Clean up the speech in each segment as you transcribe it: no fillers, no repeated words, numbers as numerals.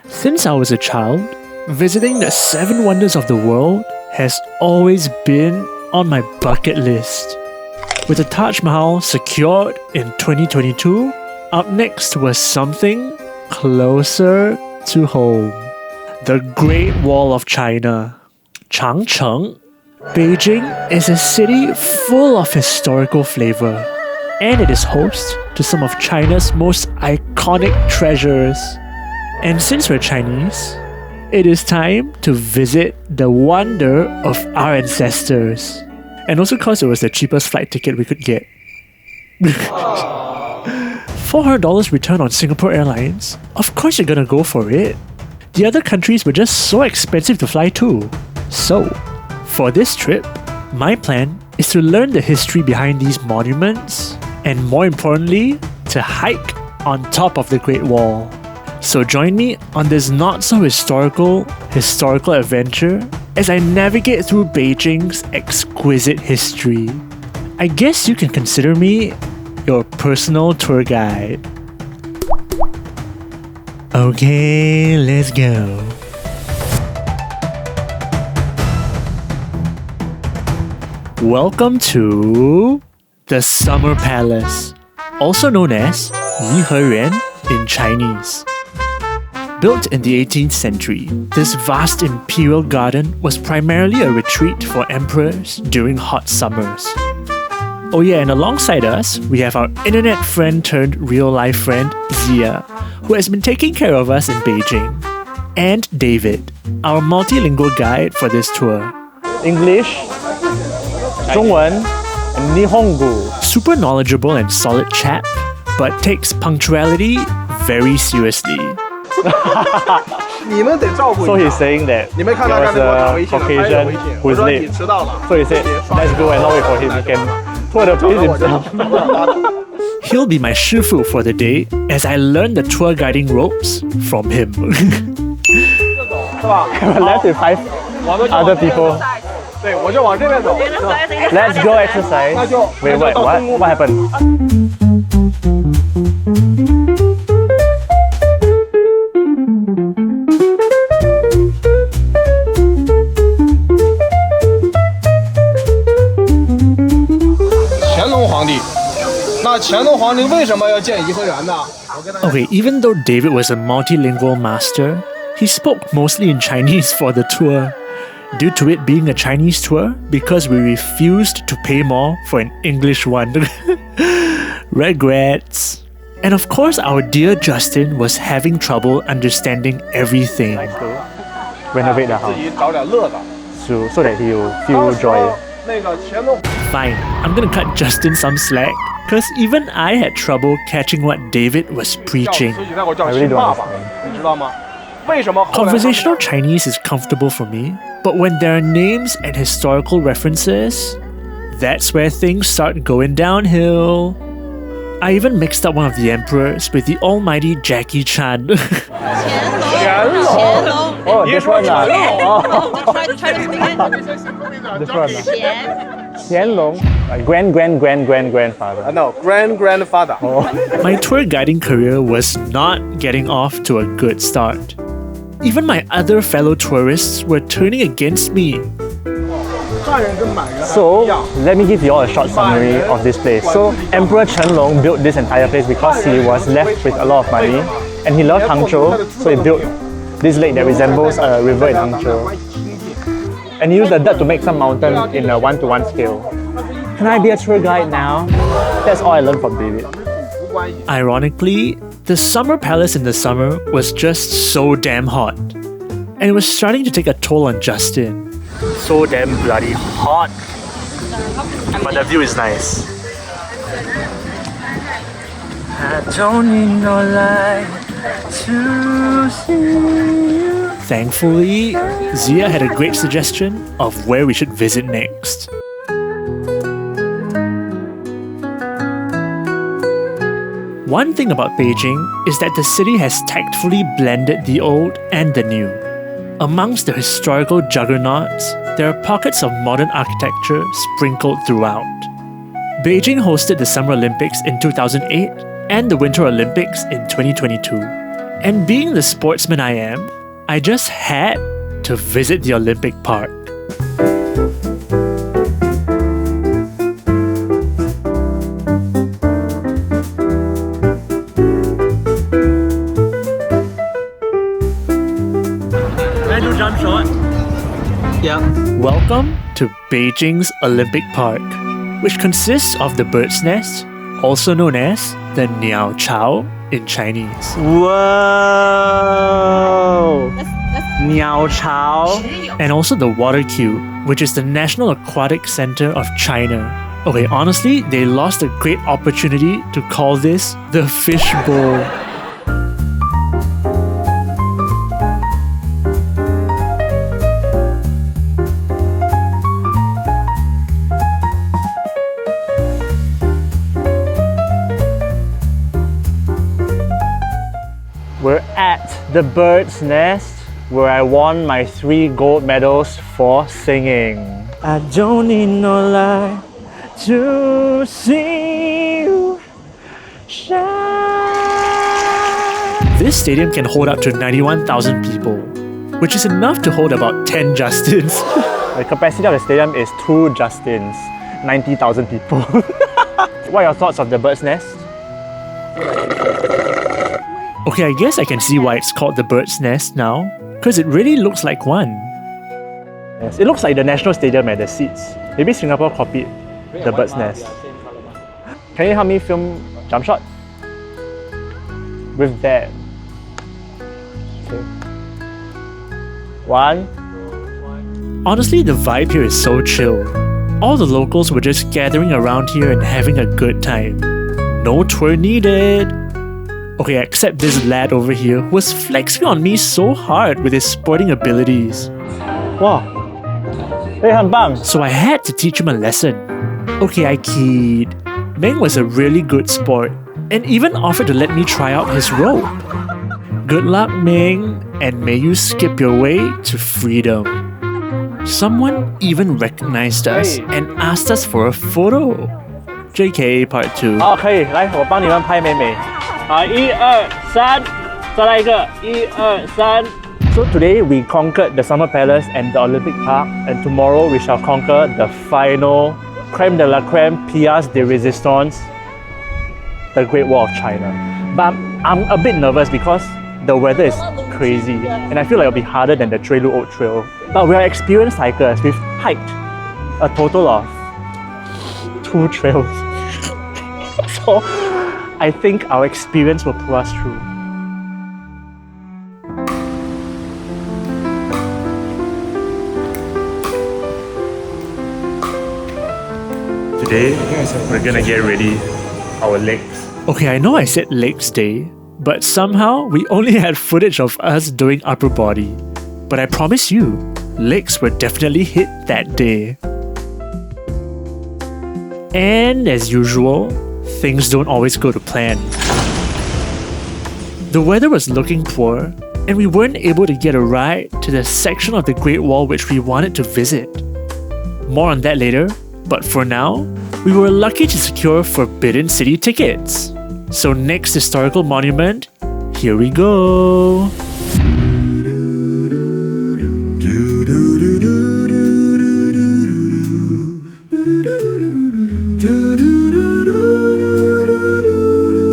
Since I was a child, visiting the 7 wonders of the world has always been on my bucket list. With the Taj Mahal secured in 2022, up next was something closer to home. The Great Wall of China, Changcheng. Beijing is a city full of historical flavor, and it is host to some of China's most iconic treasures. And since we're Chinese, it is time to visit the wonder of our ancestors. And also because it was the cheapest flight ticket we could get. $400 return on Singapore Airlines? Of course you're gonna go for it. The other countries were just so expensive to fly to. So, for this trip, my plan is to learn the history behind these monuments, and more importantly, to hike on top of the Great Wall. So join me on this not-so-historical adventure as I navigate through Beijing's exquisite history. I guess you can consider me your personal tour guide. Okay, let's go. Welcome to the Summer Palace, also known as Yiheyuan in Chinese. Built in the 18th century, this vast imperial garden was primarily a retreat for emperors during hot summers. Oh yeah, and alongside us, we have our internet friend turned real-life friend, Zia, who has been taking care of us in Beijing. And David, our multilingual guide for this tour. English, 中文, and Nihongo. Super knowledgeable and solid chap, but takes punctuality very seriously. So he's saying that there was a Caucasian who is late. So he said, let's go and not wait for him. He can tour the place himself. He'll be my shifu for the day as I learn the tour guiding ropes from him. We're left with 5 other people. Let's go exercise. Wait, what? What happened? 那乾隆皇帝为什么要建颐和园呢？ Okay, even though David was a multilingual master, he spoke mostly in Chinese for the tour. Due to it being a Chinese tour, because we refused to pay more for an English one. Regrets. And of course, our dear Justin was having trouble understanding everything. Renovate the house so that he'll feel joy. Fine, I'm gonna cut Justin some slack, cause even I had trouble catching what David was preaching. I really don't understand. Conversational Chinese is comfortable for me, but when there are names and historical references, that's where things start going downhill. I even mixed up one of the emperors with the almighty Jackie Chan. Oh, this one. Try to sing it. This one. Qianlong. Grandfather. No, grandfather. Oh. My tour guiding career was not getting off to a good start. Even my other fellow tourists were turning against me. So, let me give you all a short summary of this place. So, Emperor Qianlong built this entire place because he was left with a lot of money and he loved Hangzhou, so he built this lake that resembles a river in Hangzhou. And he used the dirt to make some mountain in a 1-to-1 scale. Can I be a tour guide now? That's all I learned from David. Ironically, the summer palace in the summer was just so damn hot. And it was starting to take a toll on Justin. So damn bloody hot. But the view is nice. I don't need no light to see you. Thankfully, Zia had a great suggestion of where we should visit next. One thing about Beijing is that the city has tactfully blended the old and the new. Amongst the historical juggernauts, there are pockets of modern architecture sprinkled throughout. Beijing hosted the Summer Olympics in 2008 and the Winter Olympics in 2022. And being the sportsman I am, I just had to visit the Olympic Park. Can I do jump shot? Yeah. Welcome to Beijing's Olympic Park, which consists of the bird's nest, also known as the Niao Chao in Chinese. Whoa! Niao Chao. And also the water cube, which is the National Aquatic Center of China. Okay, honestly, they lost a great opportunity to call this the fish bowl. We're at the bird's nest where I won my 3 gold medals for singing. I don't need no light to see you shine. This stadium can hold up to 91,000 people, which is enough to hold about 10 Justins. The capacity of the stadium is 2 Justins, 90,000 people. What are your thoughts of the bird's nest? Okay, I guess I can see why it's called the bird's nest now, because it really looks like one. Yes, it looks like the National Stadium at the seats. Maybe Singapore copied the bird's nest. Can you help me film jump shot? With that. Okay. 1. Honestly, the vibe here is so chill. All the locals were just gathering around here and having a good time. No tour needed. Okay, except this lad over here who was flexing on me so hard with his sporting abilities. Wow. Hey, 很棒. So I had to teach him a lesson. Okay, I kid. Meng was a really good sport and even offered to let me try out his rope. Good luck, Meng, and may you skip your way to freedom. Someone even recognized us and asked us for a photo. JK Part 2. 好，可以，来，我帮你们拍美美。1、2、3，再来一个，1、2、3。So today we conquered the Summer Palace and the Olympic Park, and tomorrow we shall conquer the final crème de la crème, pièce de résistance, the Great Wall of China. But I'm a bit nervous because the weather is crazy, and I feel like it'll be harder than the True Lu Old Trail. But we are experienced hikers. We've hiked a total of 2 trails. So I think our experience will pull us through. Today, we're gonna get ready our legs. Okay, I know I said legs day, but somehow we only had footage of us doing upper body. But I promise you, legs were definitely hit that day. And as usual, things don't always go to plan. The weather was looking poor, and we weren't able to get a ride to the section of the Great Wall which we wanted to visit. More on that later, but for now, we were lucky to secure Forbidden City tickets. So next historical monument, here we go.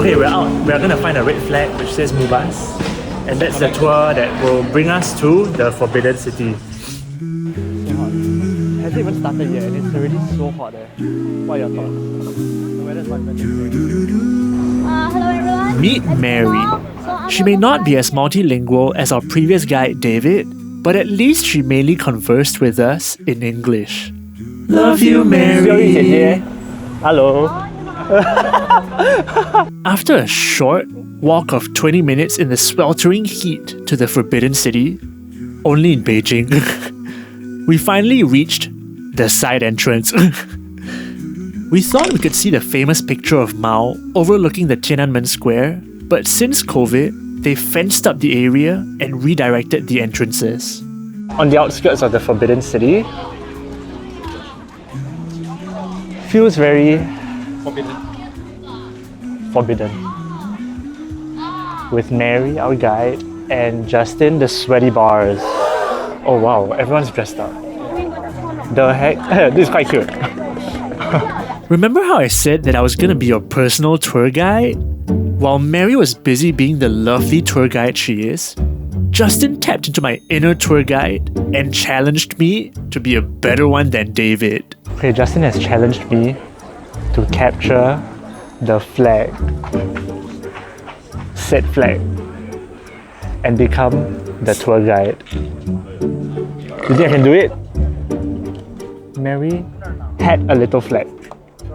Okay, we're out. We're gonna find a red flag which says Mubas, and that's the tour that will bring us to the Forbidden City. Has it even started yet? And it's already so hot there. What are your thoughts? The weather's not even Hello everyone. Meet Mary. She may not be as multilingual as our previous guide David, but at least she mainly conversed with us in English. Love you, Mary. Hello. After a short walk of 20 minutes in the sweltering heat to the Forbidden City, only in Beijing, we finally reached the side entrance. We thought we could see the famous picture of Mao overlooking the Tiananmen Square, but since COVID, they fenced up the area and redirected the entrances. On the outskirts of the Forbidden City, feels very forbidden. with Mary, our guide, and Justin, the sweaty bars. Oh wow, everyone's dressed up. The heck? This is quite cute. Remember how I said that I was gonna be your personal tour guide? While Mary was busy being the lovely tour guide she is, Justin tapped into my inner tour guide and challenged me to be a better one than David. Okay, Justin has challenged me to capture the flag, said flag, and become the tour guide. You think I can do it? Mary had a little flag,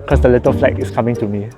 because the little flag is coming to me.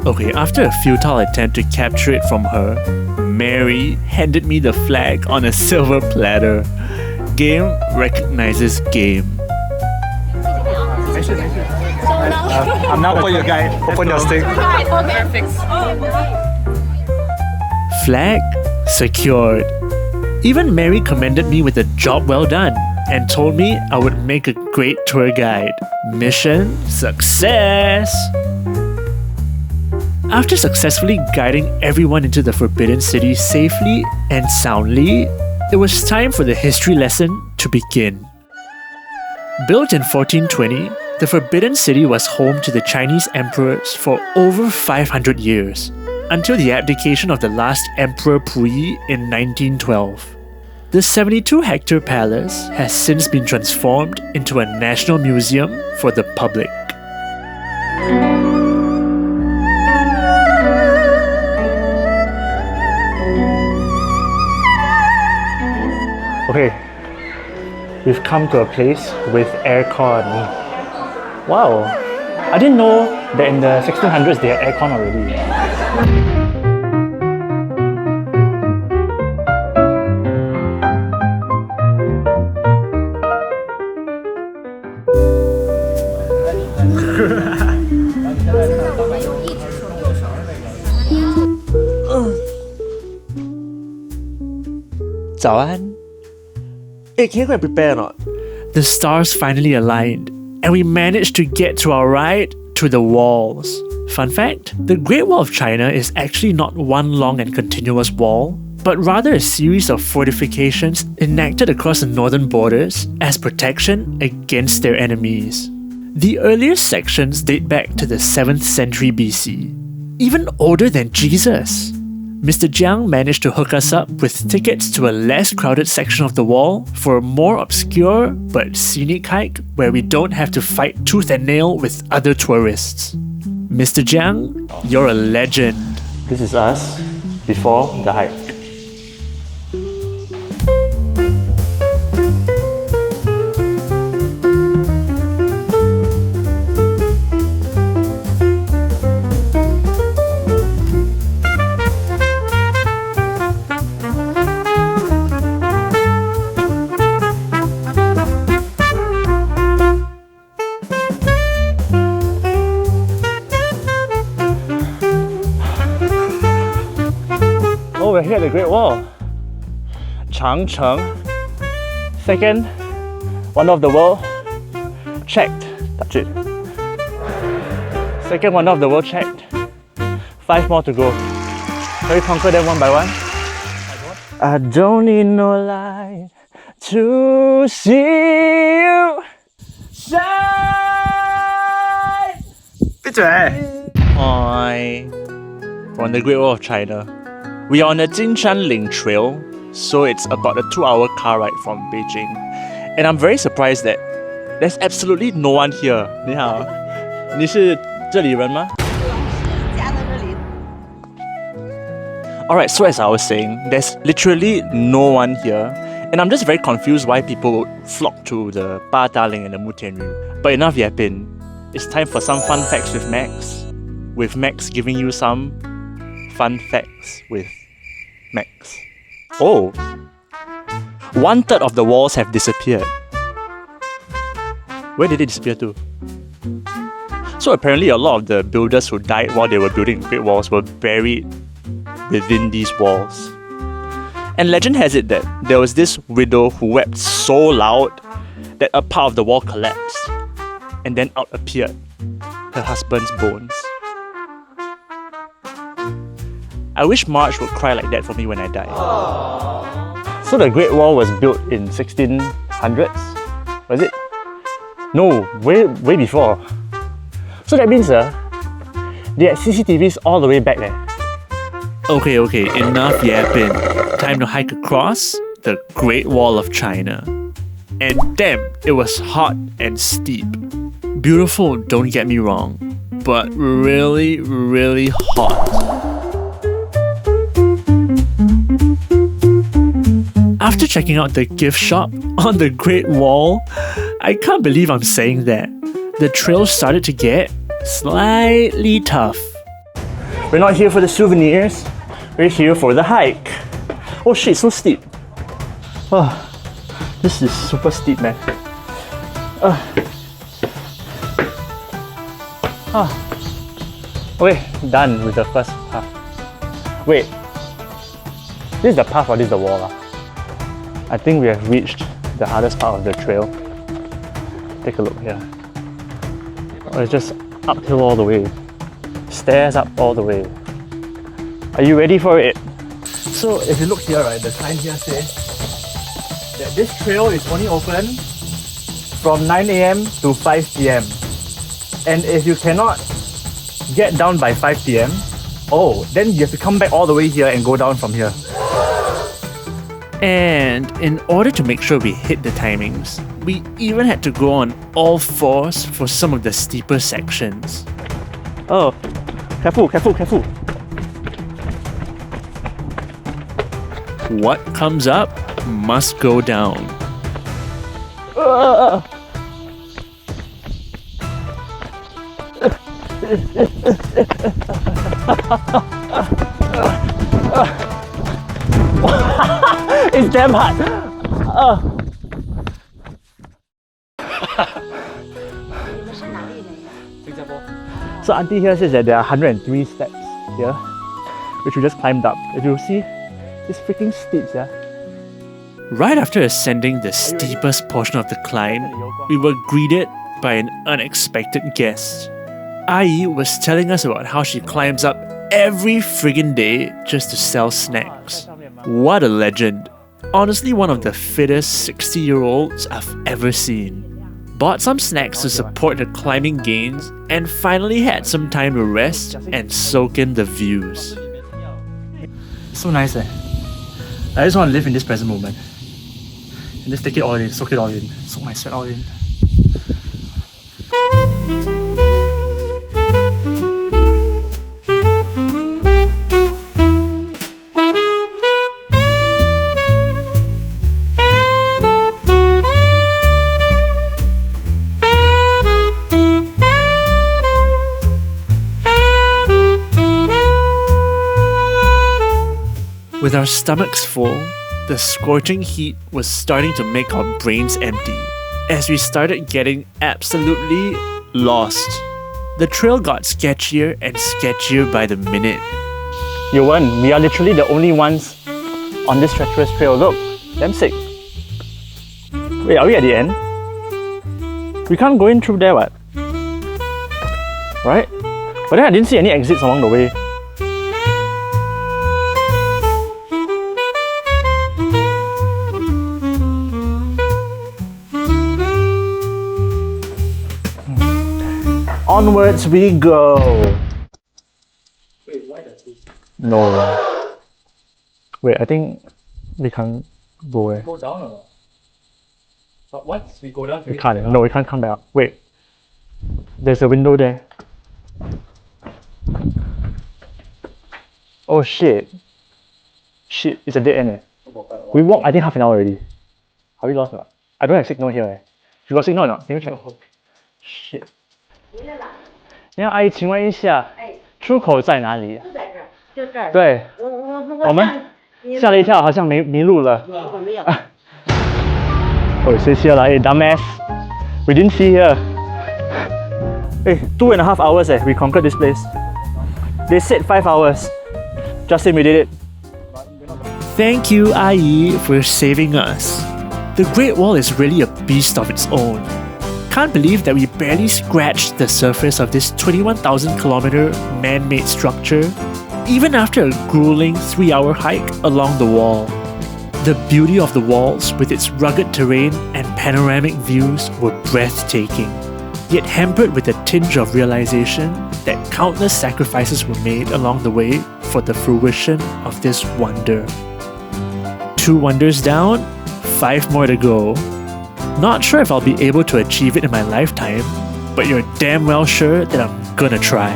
Okay, after a futile attempt to capture it from her, Mary handed me the flag on a silver platter. Game recognizes game. I'm now for your guide. Open your stick. Flag secured. Even Mary commended me with a job well done and told me I would make a great tour guide. Mission success! After successfully guiding everyone into the Forbidden City safely and soundly, it was time for the history lesson to begin. Built in 1420, the Forbidden City was home to the Chinese emperors for over 500 years, until the abdication of the last Emperor Puyi in 1912. The 72-hectare palace has since been transformed into a national museum for the public. Okay, we've come to a place with aircon. Wow, I didn't know that in the 1600s they had aircon already. Hey, can you go and prepare or not? The stars finally aligned, and we managed to get to our ride to the walls. Fun fact, the Great Wall of China is actually not one long and continuous wall, but rather a series of fortifications enacted across the northern borders as protection against their enemies. The earliest sections date back to the 7th century BC, even older than Jesus. Mr. Jiang managed to hook us up with tickets to a less crowded section of the wall for a more obscure but scenic hike where we don't have to fight tooth and nail with other tourists. Mr. Jiang, you're a legend. This is us before the hike. Oh, we're here at the Great Wall. Changcheng. Second wonder of the world. Checked. Touch it. Second wonder of the world checked. 5 more to go. Can we conquer them one by one? I don't need no light to see you shine. 闭嘴! Oi. We're on the Great Wall of China. We are on the Jinshanling Trail, so it's about a 2-hour car ride from Beijing. And I'm very surprised that there's absolutely no one here. 你好，你是这里人吗？ Alright, so as I was saying, there's literally no one here. And I'm just very confused why people would flock to the Ba Daling and the Mutianyu. But enough yapping. It's time for some fun facts with Max. With Max giving you some fun facts with Max. Oh! 1/3 of the walls have disappeared. Where did they disappear to? So apparently a lot of the builders who died while they were building the Great Walls were buried within these walls. And legend has it that there was this widow who wept so loud that a part of the wall collapsed, and then out appeared her husband's bones. I wish Marge would cry like that for me when I die. So the Great Wall was built in 1600s? Was it? No, way before. So that means they had CCTVs all the way back there. Okay, enough yapping. Time to hike across the Great Wall of China. And damn, it was hot and steep. Beautiful, don't get me wrong, but really, really hot. After checking out the gift shop on the Great Wall, I can't believe I'm saying that. The trail started to get slightly tough. We're not here for the souvenirs, we're here for the hike. Oh shit, so steep. Oh, this is super steep, man. Okay, done with the first path. Wait, this is the path or this is the wall? I think we have reached the hardest part of the trail. Take a look here. Oh, it's just uphill all the way. Stairs up all the way. Are you ready for it? So if you look here, right, the sign here says that this trail is only open from 9 AM to 5 PM. And if you cannot get down by 5 PM, then you have to come back all the way here and go down from here. And in order to make sure we hit the timings, we even had to go on all fours for some of the steeper sections. Oh, careful. What comes up must go down. It's damn hard. So auntie here says that there are 103 steps here, which we just climbed up. If you see, it's freaking steep, yeah. Right after ascending the steepest portion of the climb, we were greeted by an unexpected guest. Ai was telling us about how she climbs up every friggin' day just to sell snacks. What a legend. Honestly, one of the fittest 60-year-olds I've ever seen. Bought some snacks to support the climbing gains and finally had some time to rest and soak in the views. So nice, eh? I just want to live in this present moment. And just take it all in, soak it all in, soak my sweat all in. With our stomachs full, the scorching heat was starting to make our brains empty as we started getting absolutely lost. The trail got sketchier and sketchier by the minute. Yowen, we are literally the only ones on this treacherous trail. Look, damn sick. Wait, are we at the end? We can't go in through there, what? Right? But then I didn't see any exits along the way. Onwards we go. Wait, why does this No. Wait, I think we can't go there. go down or not? But once we go down, We can't. No, we can't come back. Wait. There's a window there. Oh shit. Shit, it's a dead end. We walked I think half an hour already. Are we lost or not? I don't have signal here. You got signal or not? Can you check? Shit. 你好，阿姨，请问一下，出口在哪里？就在这儿，就这儿。对，我们吓了一跳，好像迷路了。我没有。Oh, it says here like, hey, dumbass. We didn't see here. Hey, 2.5 hours we conquered this place. They said 5 hours. Just say we did it. Thank you, Ai, for saving us. The Great Wall is really a beast of its own. Can't believe that we barely scratched the surface of this 21,000 kilometer man-made structure, even after a grueling 3-hour hike along the wall. The beauty of the walls with its rugged terrain and panoramic views were breathtaking, yet hampered with a tinge of realization that countless sacrifices were made along the way for the fruition of this wonder. 2 wonders down, 5 more to go. Not sure if I'll be able to achieve it in my lifetime, but you're damn well sure that I'm gonna try.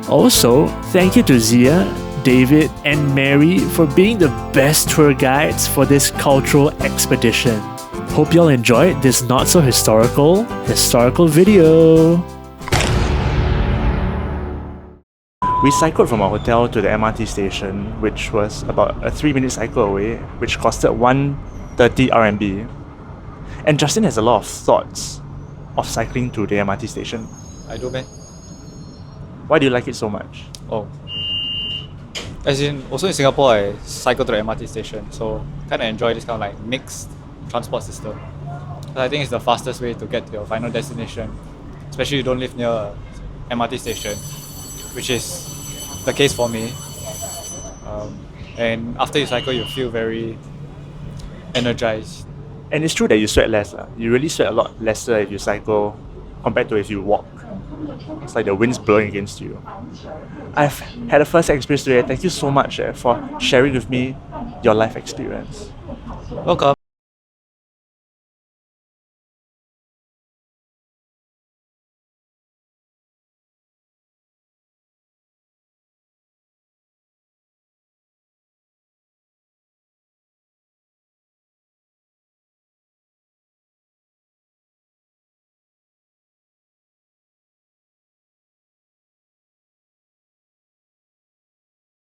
Also, thank you to Zia, David, and Mary for being the best tour guides for this cultural expedition. Hope y'all enjoyed this not so historical video. We cycled from our hotel to the MRT station, which was about a 3-minute cycle away, which costed 130 RMB. And Justin has a lot of thoughts of cycling to the MRT station. I do, man. Why do you like it so much? Oh. As in, also in Singapore, I cycle to the MRT station, so kind of enjoy this kind of like mixed transport system. I think it's the fastest way to get to your final destination, especially if you don't live near a MRT station, which is the case for me. And after you cycle, you feel very energized. And it's true that you sweat less. You really sweat a lot lesser if you cycle compared to if you walk. It's like the wind's blowing against you. I've had a first experience today. Thank you so much for sharing with me your life experience. Welcome.